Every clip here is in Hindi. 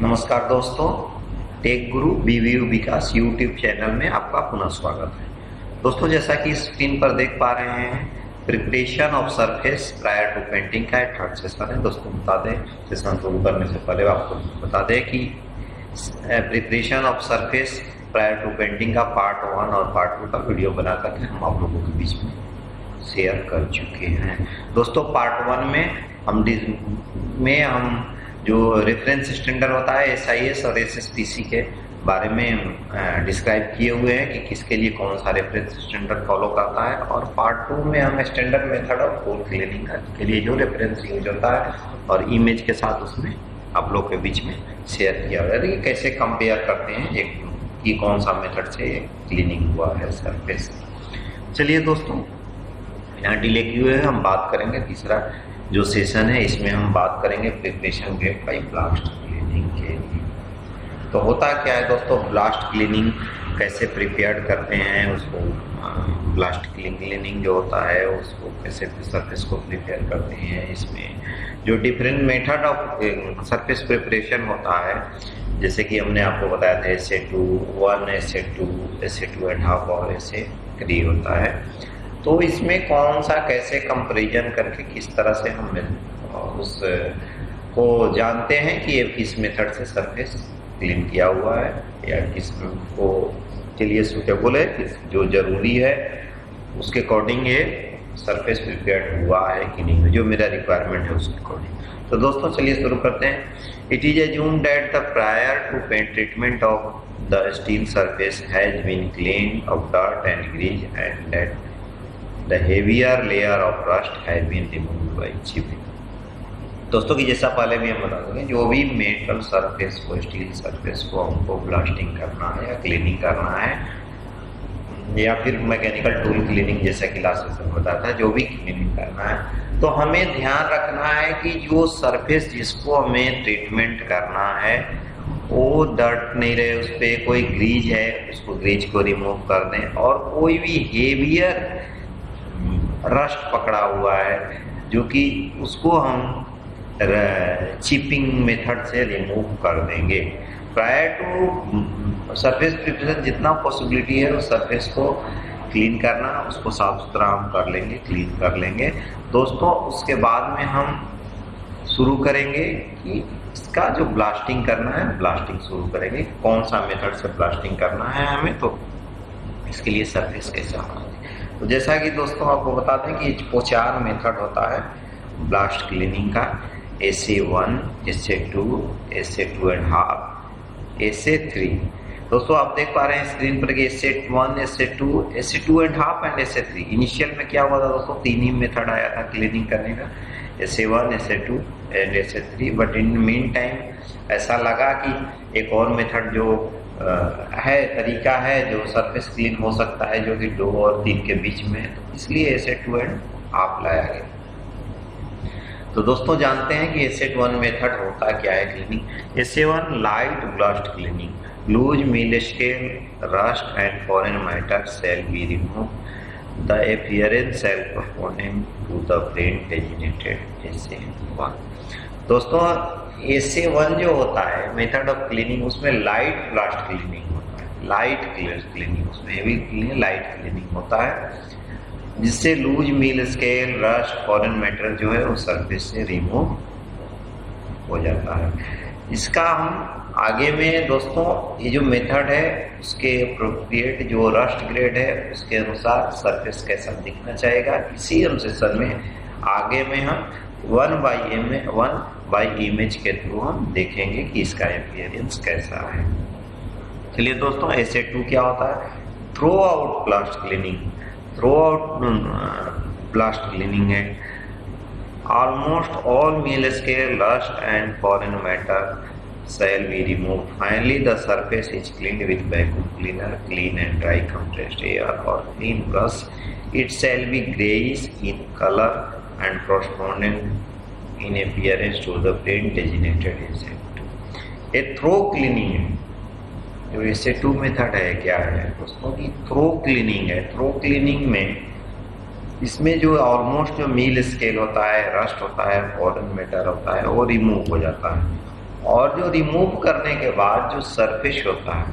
नमस्कार दोस्तों, टेक गुरु बीवीयू विकास यूट्यूब चैनल में आपका पुनः स्वागत है। दोस्तों, जैसा कि स्क्रीन पर देख पा रहे हैं, preparation of surface prior to painting का एक थर्ड सेशन है। दोस्तों बता दें, सेशन शुरू करने से पहले आपको बता दें कि preparation of surface prior to painting का पार्ट 1 और पार्ट 2 का वीडियो बना करके हम आप लोगों के बीच में शेयर कर चुके हैं। दोस्तों, पार्ट 1 में हम जो रेफरेंस स्टैंडर्ड होता है SIS और SSPC के बारे में डिस्क्राइब किए हुए हैं कि किसके लिए कौन सा रेफरेंस स्टैंडर्ड फॉलो करता है। और पार्ट 2 में हम standard method of code cleaning के लिए जो रेफरेंस यूज होता है और इमेज के साथ उसमें आप लोग के बीच में शेयर किया हुआ है कि कैसे कंपेयर करते हैं एक कि कौन सा मेथड से क्लीनिंग हुआ है सरफेस। चलिए दोस्तों, यहाँ डिले किए हुए हम बात करेंगे तीसरा जो सेशन है, इसमें हम बात करेंगे preparation grade by blast cleaning के लिए। तो होता क्या है दोस्तों, ब्लास्ट क्लीनिंग कैसे प्रिपेयर करते हैं उसको, ब्लास्ट क्लीनिंग जो होता है उसको कैसे सरफेस को प्रिपेयर करते हैं। इसमें जो different method of surface preparation होता है, जैसे कि हमने आपको बताया था SA2 SA2.5 और SA3 होता है। तो इसमें कौन सा कैसे कंपैरिजन करके किस तरह से हम उस को जानते हैं कि ये किस मेथड से सरफेस क्लीन किया हुआ है या किस को के लिए सूटेबल है, किस जो जरूरी है उसके अकॉर्डिंग ये सरफेस प्रिपेयर्ड हुआ है कि नहीं, जो मेरा रिक्वायरमेंट है उसके अकॉर्डिंग। तो दोस्तों चलिए शुरू करते हैं। It is assumed that the prior to paint treatment of the steel surface has been cleaned of dirt and grease and that the heavier layer of rust has been removed by chipping। दोस्तों की जैसा पहले भी हम बता देंगे, जो भी मेटल सरफेस को, स्टील सरफेस को हमको ब्लास्टिंग करना है या क्लीनिंग करना है या फिर मैकेनिकल टूल क्लीनिंग जैसा कि लास्ट सेशन बताया था, जो भी क्लीनिंग करना है तो हमें ध्यान रखना है कि जो सरफेस जिसको हमें ट्रीटमेंट करना है वो डर्ट नहीं रहे, उस पर कोई ग्रीज है उसको ग्रीज को रिमूव कर दें, और कोई भी हेवियर रस्ट पकड़ा हुआ है जो कि उसको हम चिपिंग मेथड से रिमूव कर देंगे। प्रायर टू सरफेस प्रिपरेशन जितना पॉसिबिलिटी है उस सरफेस को क्लीन करना, उसको साफ सुथरा हम कर लेंगे, क्लीन कर लेंगे दोस्तों। उसके बाद में हम शुरू करेंगे कि इसका जो ब्लास्टिंग करना है, ब्लास्टिंग शुरू करेंगे। कौन सा मेथड से ब्लास्टिंग करना है हमें, तो इसके लिए सरफेस कैसा होना है। तो जैसा कि दोस्तों आपको बता दें कि 4 मेथड होता है ब्लास्ट क्लीनिंग का, SA1 SA2 SA2.5 SA3। दोस्तों आप देख पा रहे हैं स्क्रीन पर कि SA1 SA2 SA2.5 and SA3। Initial में क्या हुआ था दोस्तों, 3 ही मेथड आया था क्लीनिंग करने का, SA1 SA2 and SA3। But in mean time ऐसा लगा कि एक और मेथड जो है, तरीका है जो सरफेस क्लीन हो सकता है, जो कि 2 और 3 के बीच में है, तो इसलिए SA2.5 लाया गया। तो दोस्तों जानते हैं कि SA1 मेथड होता क्या है cleaning. SA1 light blast cleaning, loose mill scale rust and foreign matter shall be remove the appearance corresponding to the plane designated SA1। दोस्तों SA1 जो होता है मेथड ऑफ क्लीनिंग, उसमें लाइट ब्लास्ट क्लीनिंग होता है, लाइट क्लीनिंग, उसमें हेवी क्लीनिंग लाइट क्लीनिंग होता है, जिससे loose mill scale rust foreign matter जो है उस सरफेस से रिमूव हो जाता है। इसका हम आगे में दोस्तों ये जो मेथड है उसके अप्रोप्रिएट जो रस्ट ग्रेड है उसके अनुसार सरफेस कैसा दिखना चाहेगा, इसी हम सेशन में आगे में हम 1 बाई इमेज के थ्रू हम देखेंगे कि इसका अपीयरेंस कैसा है। चलिए दोस्तों, SA2 क्या होता है, thorough blast cleaning, thorough blast cleaning है। Almost all mill scale rust and foreign matter shall be removed. Finally, the surface is cleaned with vacuum cleaner, clean and dry compressed air or clean brush. It shall be greyish in color and corresponding in appearance to the plane designated SA2। ये थ्रो क्लीनिंग है, जो SA2 मेथड है क्या है दोस्तों की थ्रो क्लीनिंग है। थ्रो क्लीनिंग में इसमें जो ऑलमोस्ट जो मिल स्केल होता है, रस्ट होता है, फॉरेन मैटर होता है, वो रिमूव हो जाता है। और जो रिमूव करने के बाद जो सरफेस होता है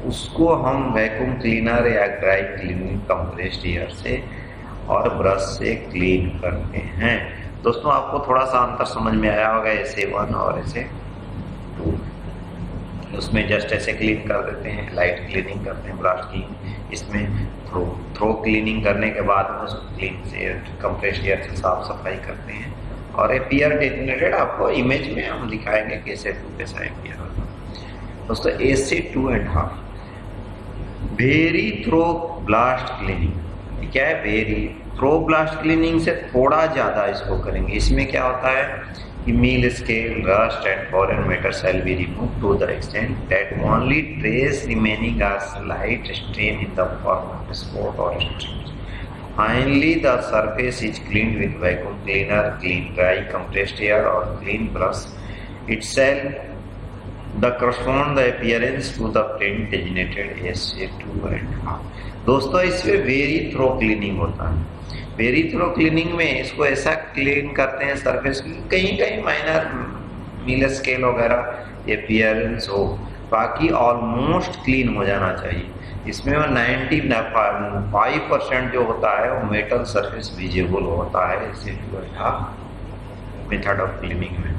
उसको हम वैक्यूम क्लीनर या ड्राई क्लीनिंग कंप्रेस्ड एयर से और ब्रश से क्लीन करते हैं। दोस्तों आपको थोड़ा सा अंतर समझ में आया होगा, ऐसे 1 और ऐसे 2। उसमें जस्ट ऐसे क्लीन कर देते हैं, लाइट क्लीनिंग करते हैं ब्लास्ट की। इसमें थ्रो क्लीनिंग करने के बाद में उसको क्लीन से कंप्रेस्ड एयर से साफ सफाई करते हैं। और एपीआर डेजिग्नेटेड आपको इमेज में हम दिखाएंगे कैसे कैसा एपीआर होता है। दोस्तों AC 2.5 very thorough blast cleaning. क्या है? वेरी थ्रो ब्लास्ट क्लीनिंग से थोड़ा ज़्यादा इसको करेंगे। इसमें क्या होता है कि mill scale, rust and foreign matter shall be remove to the extent that only trace remaining a slight strain in the form of spot और strips. Finally, the surface is cleaned with vacuum cleaner, clean dry compressed air or clean brush itself. The correspond the appearance to the print designated SA 2.5। दोस्तों इसमें वेरी थ्रो क्लीनिंग होता है। वेरी थ्रो क्लीनिंग में इसको ऐसा क्लीन करते हैं सरफेस की, कहीं कहीं माइनर मील स्केल वगैरह अपीयरेंस हो, बाकी ऑलमोस्ट क्लीन हो जाना चाहिए। इसमें 95% जो होता है वो मेटल सरफेस विजिबल होता है इसे मेथड ऑफ क्लीनिंग में।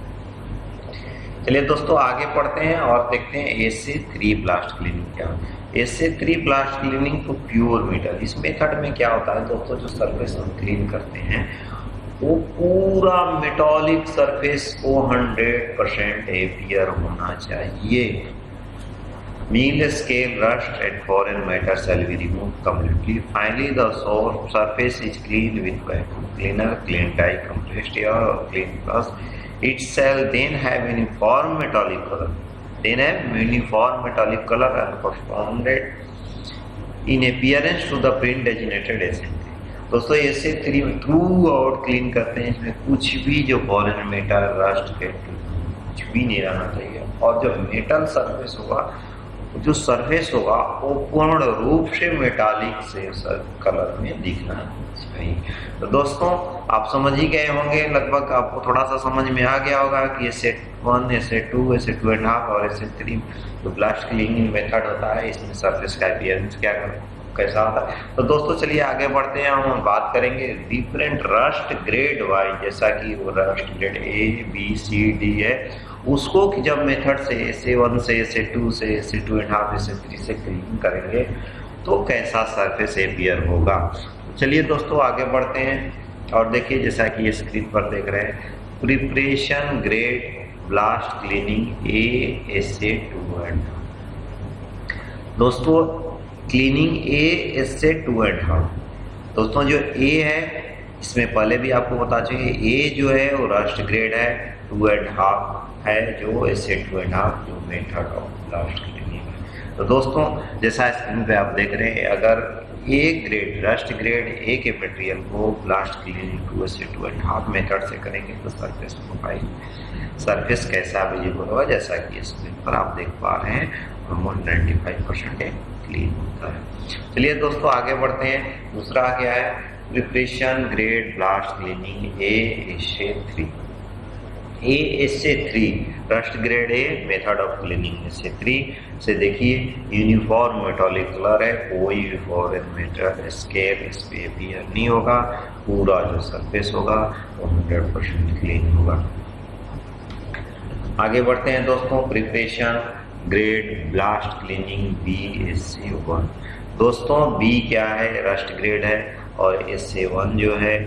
चलिए दोस्तों आगे पढ़ते हैं और देखते हैं AC 3 ब्लास्ट क्लीनिंग क्या है। AC 3 ब्लास्ट क्लीनिंग तो प्योर मेटल। इस मेथड में क्या होता है दोस्तों, जो सरफेस हम क्लीन करते हैं वो पूरा मेटालिक सरफेस को 100% एपीयर होना चाहिए। Meal scale, rust and foreign matter shall be removed completely. Finally, the surface is cleaned with vacuum cleaner, clean dye, compressed air or clean brush. It shall then have uniform metallic color. And corresponded in appearance to the print designated SN3। दोस्तों ऐसे थ्रू आउट क्लीन करते हैं। इसमें कुछ भी जो फॉरेन मेटल, रस्ट कुछ भी नहीं रहना चाहिए। और जब मेटल सरफेस होगा, जो सरफेस होगा वो पूर्ण रूप से मेटालिक से कलर में दिखना चाहिए। तो दोस्तों आप समझ ही गए होंगे, लगभग आपको थोड़ा सा समझ में आ गया होगा कि SA 1, SA 2, SA 2.5 और SA 3 जो ब्लास्ट क्लीनिंग मेथड होता है, इसमें सरफेस का अपीयरेंस कैसा होता है। तो दोस्तों चलिए आगे बढ़ते हैं, हम बात करेंगे डिफरेंट रस्ट ग्रेड वाइज। जैसा कि वो rust grade A, B, C, D है, उसको कि जब मेथड से SA 1 से SA 2 से SA 2.5 SA 3 से क्लीन करेंगे तो कैसा सरफेस एपीयर होगा। चलिए दोस्तों आगे बढ़ते हैं और देखिए जैसा कि ये स्क्रीन पर देख रहे हैं, preparation grade blast cleaning A SA 2.5। दोस्तों क्लीनिंग A SA 2.5। दोस्तों जो A है इसमें पहले भी आपको बता चुके, A जो है वो रस्ट ग्रेड है, 2.5 है जो SA 2.5 जो मेथड ऑफ ब्लास्ट क्लीनिंग है। तो दोस्तों जैसा स्क्रीन पे आप देख रहे हैं, अगर A grade rust grade A के मटेरियल को blast cleaning to SA 2.5 method से करेंगे तो सरफेस प्रोफाइल, सरफेस कैसा विजिबल होगा, जैसा कि स्क्रीन पर आप देख पा रहे हैं ऑलमोस्ट 95% क्लीन होता है। चलिए दोस्तों आगे बढ़ते हैं। दूसरा क्या है, preparation grade blast cleaning A SA 3 rust grade A method of cleaning SA 3 से देखिए यूनिफॉर्म मेटालिक कलर है, कोई भी फॉरेन मेटल स्केल इस पे अपीयर नहीं होगा, पूरा जो सरफेस होगा वो 100% क्लीन होगा। आगे बढ़ते हैं दोस्तों, preparation grade blast cleaning B SA 1। दोस्तों B क्या है, रस्ट ग्रेड है, और SA 1 जो है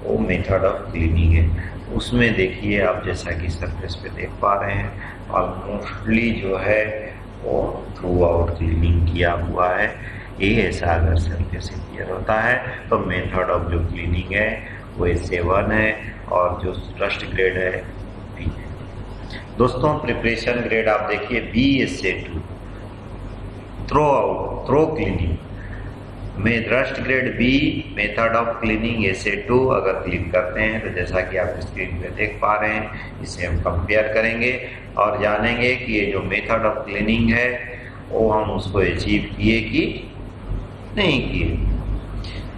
वो मेथड ऑफ क्लीनिंग है। उसमें देखिए आप जैसा कि सरफेस पे देख पा रहे हैं ऑलमोस्टली जो है वो थ्रू आउट क्लीनिंग किया हुआ है। ये ऐसा अगर सरफेस क्लियर होता है तो मेथड ऑफ जो क्लीनिंग है वो SA 1 है और जो रस्ट ग्रेड है B है। दोस्तों प्रिपरेशन ग्रेड आप देखिए B SA 2 थ्रो क्लीनिंग में rust grade B method of cleaning SA 2 अगर क्लीन करते हैं तो जैसा कि आप स्क्रीन पे देख पा रहे हैं, इसे हम कंपेयर करेंगे और जानेंगे कि ये जो मेथड ऑफ क्लीनिंग है वो हम उसको अचीव किए कि नहीं किए।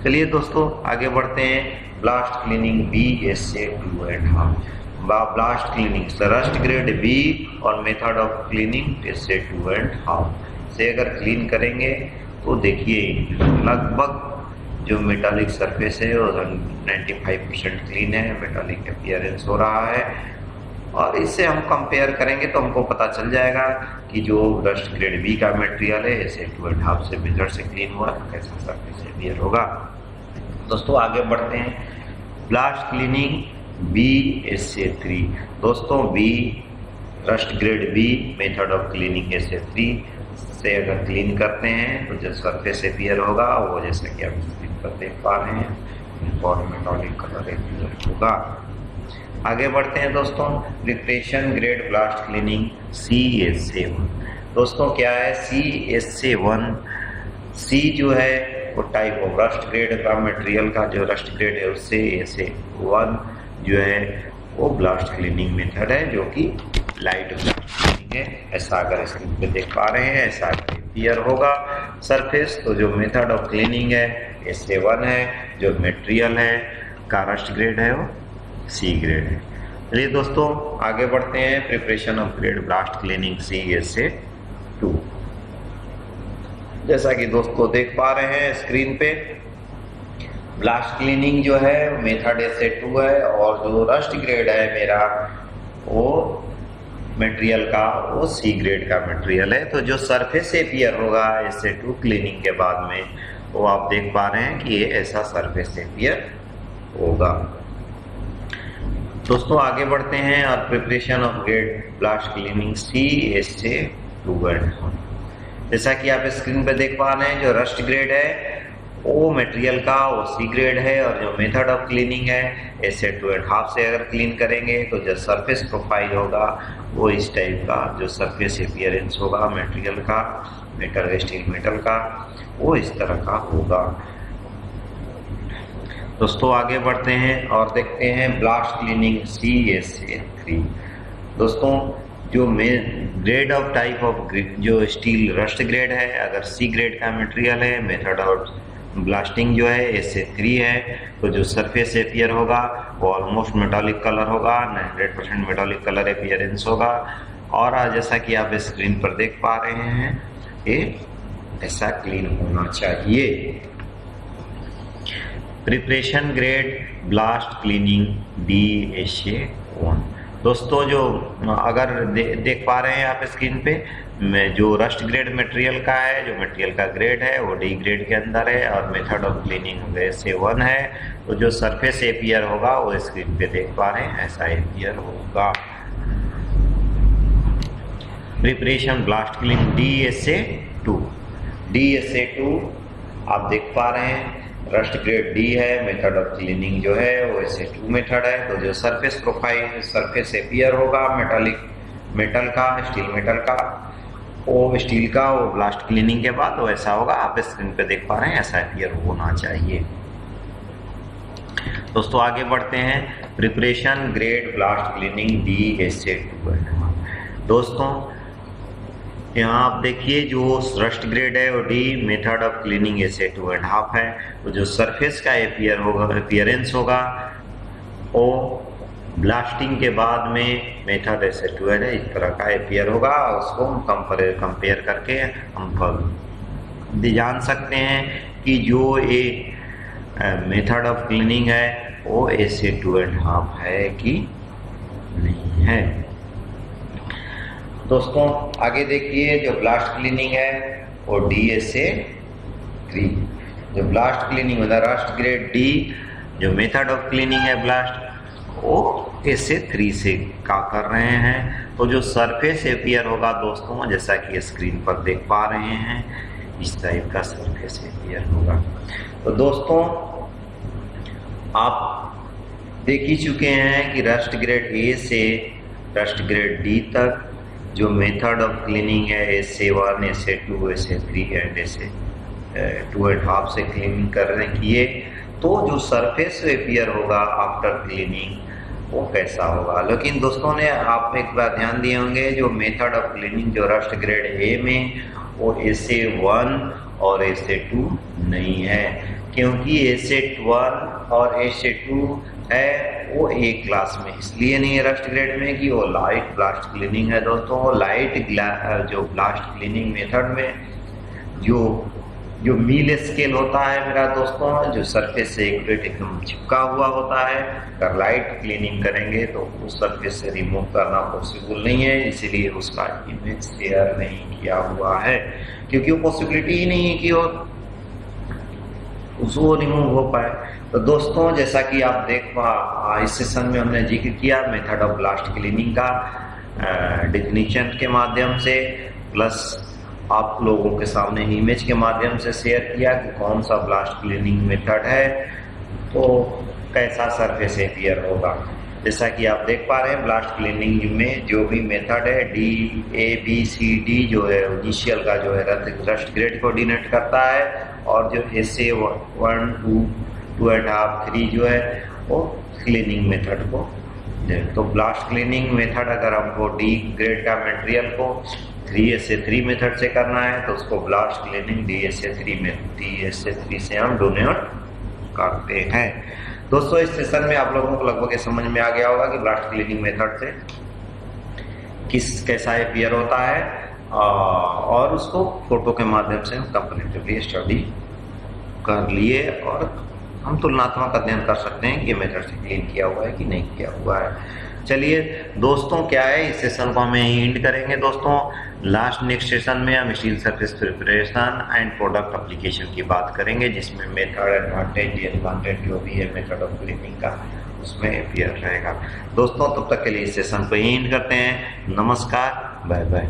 चलिए दोस्तों आगे बढ़ते हैं, blast cleaning B SA 2.5। Blast cleaning rust grade B और मेथड ऑफ क्लीनिंग इससे 2.5 से अगर क्लीन करेंगे तो देखिए लगभग जो मेटालिक सरफेस है वो 95% क्लीन है, मेटालिक अपीयरेंस हो रहा है। और इससे हम कंपेयर करेंगे तो हमको पता चल जाएगा कि जो रस्ट ग्रेड बी का मटेरियल है इसे 2.5 से मेथड से क्लीन हुआ तो कैसा सरफेस अपीयर होगा। दोस्तों आगे बढ़ते हैं, ब्लास्ट क्लीनिंग बी SA3। दोस्तों B rust grade B method of cleaning SA3 से अगर क्लीन करते हैं तो जो सरफेस अपीयर होगा वो जैसा कि आप स्क्रीन पर देख पा रहे हैं मेटालिक कलर अपीयर होगा। आगे बढ़ते हैं दोस्तों, preparation grade blast cleaning CSA1। दोस्तों क्या है CSA1? सी जो है वो टाइप ऑफ रस्ट ग्रेड का मटेरियल का जो रस्ट ग्रेड है उससे SA1 जो है वो ब्लास्ट क्लीनिंग मेथड है जो कि लाइट ब्लास्ट क्लीनिंग है। ऐसा अगर स्क्रीन पे देख पा रहे हैं, ऐसा अपीयर होगा सरफेस। तो जो मेथड ऑफ क्लीनिंग है SA1 है, जो मटेरियल है का रस्ट ग्रेड है वो C ग्रेड है। चलिए दोस्तों आगे बढ़ते हैं, preparation of grade blast cleaning CSA2। जैसा कि दोस्तों देख पा रहे हैं स्क्रीन पे, ब्लास्ट क्लीनिंग जो है मेथड SA2 है और जो रस्ट ग्रेड है मेरा वो मटेरियल का वो C ग्रेड का मटेरियल है। तो जो सरफेस अपीयर होगा SA2 क्लीनिंग के बाद में वो आप देख पा रहे हैं कि ये ऐसा सरफेस अपीयर होगा। दोस्तों आगे बढ़ते हैं और preparation of grade blast cleaning CSA2। जैसा कि आप स्क्रीन पे देख पा रहे हैं, जो रस्ट ग्रेड है वो मटेरियल का वो C ग्रेड है और जो मेथड ऑफ क्लीनिंग है SA2.5 से अगर क्लीन करेंगे तो जो सरफेस प्रोफाइल होगा वो इस टाइप का, जो सरफेस अपीयरेंस होगा मटेरियल का, मेटल स्टील मेटल का, वो इस तरह का होगा। दोस्तों आगे बढ़ते हैं और देखते हैं ब्लास्ट क्लीनिंग CSA3। दोस्तों जो ग्रेड ऑफ टाइप ऑफ जो स्टील रस्ट ग्रेड है, अगर C ग्रेड का मटेरियल है, मेथड ऑफ ब्लास्टिंग जो है SA3 है, तो जो सरफेस अपीयर होगा वो ऑलमोस्ट मेटालिक कलर होगा, 100% मेटालिक कलर अपीयरेंस होगा। और जैसा कि आप स्क्रीन पर देख पा रहे हैं ये ऐसा क्लीन होना चाहिए। Preparation grade blast cleaning DSA1। दोस्तों जो अगर देख पा रहे हैं आप स्क्रीन पे, जो रस्ट ग्रेड मटेरियल का है, जो मटेरियल का ग्रेड है वो D ग्रेड के अंदर है और मेथड ऑफ क्लीनिंग SA1 है। तो जो सरफेस अपीयर होगा वो स्क्रीन पे देख पा रहे हैं ऐसा अपीयर होगा। प्रिपरेशन ब्लास्ट क्लीनिंग DSA2 आप देख पा रहे हैं, रस्ट ग्रेड D है, मेथड ऑफ क्लीनिंग जो है वो SA2 मेथड है। तो जो सरफेस प्रोफाइल सरफेस अपीयर होगा मेटल का, स्टील मेटल का, वो स्टील का वो ब्लास्ट क्लीनिंग के बाद वो ऐसा होगा, आप स्क्रीन पे देख पा रहे हैं ऐसा अपीयर होना चाहिए। दोस्तों आगे बढ़ते हैं, preparation grade blast cleaning DSA2। दोस्तों यहाँ आप देखिए जो रस्ट ग्रेड है वो D, method of cleaning SA2.5 है। तो जो सरफेस का अपीयरेंस होगा वो ब्लास्टिंग के बाद में मेथड SA2 है इस तरह का अपीयर होगा। उसको हम कंपेयर करके हम जान सकते हैं कि जो ये मेथड ऑफ क्लीनिंग है वो SA2.5 है कि नहीं है। दोस्तों आगे देखिए, जो ब्लास्ट क्लीनिंग है वो DSA3। जो ब्लास्ट क्लीनिंग मतलब रस्ट ग्रेड D, जो मेथड ऑफ क्लीनिंग है ब्लास्ट वो SA3 से का कर रहे हैं। तो जो सरफेस अपीयर होगा दोस्तों जैसा कि स्क्रीन पर देख पा रहे हैं इस टाइप का सरफेस अपीयर होगा। तो दोस्तों आप देख ही चुके हैं कि रस्ट ग्रेड A से रस्ट ग्रेड D तक जो मेथड ऑफ क्लीनिंग है SA1, SA2, SA3 and SA2.5 से क्लीनिंग करने की है। तो जो सरफेस अपीयर होगा आफ्टर क्लीनिंग वो कैसा होगा। लेकिन दोस्तों ने आप एक बार ध्यान दिए होंगे, जो मेथड ऑफ क्लीनिंग जो रस्ट ग्रेड A में वो SA1 और SA2 नहीं है, क्योंकि SA1 और SA2 है वो एक क्लास में इसलिए नहीं है रस्ट ग्रेड में कि वो लाइट ब्लास्ट क्लीनिंग है दोस्तों। लाइट जो ब्लास्ट क्लीनिंग मेथड में जो मील स्केल होता है मेरा दोस्तों, जो सरफेस से एक्यूरेट एकदम चिपका हुआ होता है, अगर लाइट क्लीनिंग करेंगे तो उस सरफेस से रिमूव करना पॉसिबल नहीं है, इसीलिए उसका इमेज शेयर नहीं किया हुआ है, क्योंकि वो पॉसिबिलिटी ही नहीं है कि वो रिमूव हो पाए। तो दोस्तों जैसा कि आप देख इस सेशन में हमने जिक्र किया मेथड ऑफ ब्लास्ट क्लीनिंग का डेफिनेशन के माध्यम से, प्लस आप लोगों के सामने इमेज के माध्यम से शेयर किया कि कौन सा ब्लास्ट क्लीनिंग मेथड है, तो कैसा सरफेस एपियर होगा। जैसा कि आप देख पा रहे हैं ब्लास्ट क्लीनिंग में जो भी मेथड है DABCD जो है इनिशियल का जो है रस्ट ग्रेड को डिनोट करता है, और जो SA 1 2 2.5 3 जो है वो क्लीनिंग मेथड को दे। तो ब्लास्ट क्लीनिंग मेथड अगर हमको D ग्रेड का मटेरियल को 3SA3 मेथड से करना है तो उसको ब्लास्ट क्लीनिंग DSA3 से हम डोनेट करते हैं। दोस्तों इस सेशन में आप लोगों को लगभग ये समझ में आ गया होगा कि ब्लास्ट क्लीनिंग मेथड से कैसा एपियर होता है, और उसको फोटो के माध्यम से हम कंपैरेटिवली स्टडी कर लिए और हम तुलनात्मक अध्ययन कर सकते हैं कि ये मेथड से क्लीन किया हुआ है कि नहीं किया हुआ है। चलिए दोस्तों क्या है, इस सेशन को हम यहीं एंड करेंगे दोस्तों। नेक्स्ट सेशन में हम steel surface preparation and product application की बात करेंगे, जिसमें मेथड एडवांटेज डिसएडवांटेज जो भी है मेथड ऑफ क्लीनिंग का उसमें एपियर रहेगा। दोस्तों तब तक के लिए इस सेशन को यहीं एंड करते हैं। नमस्कार, बाय बाय।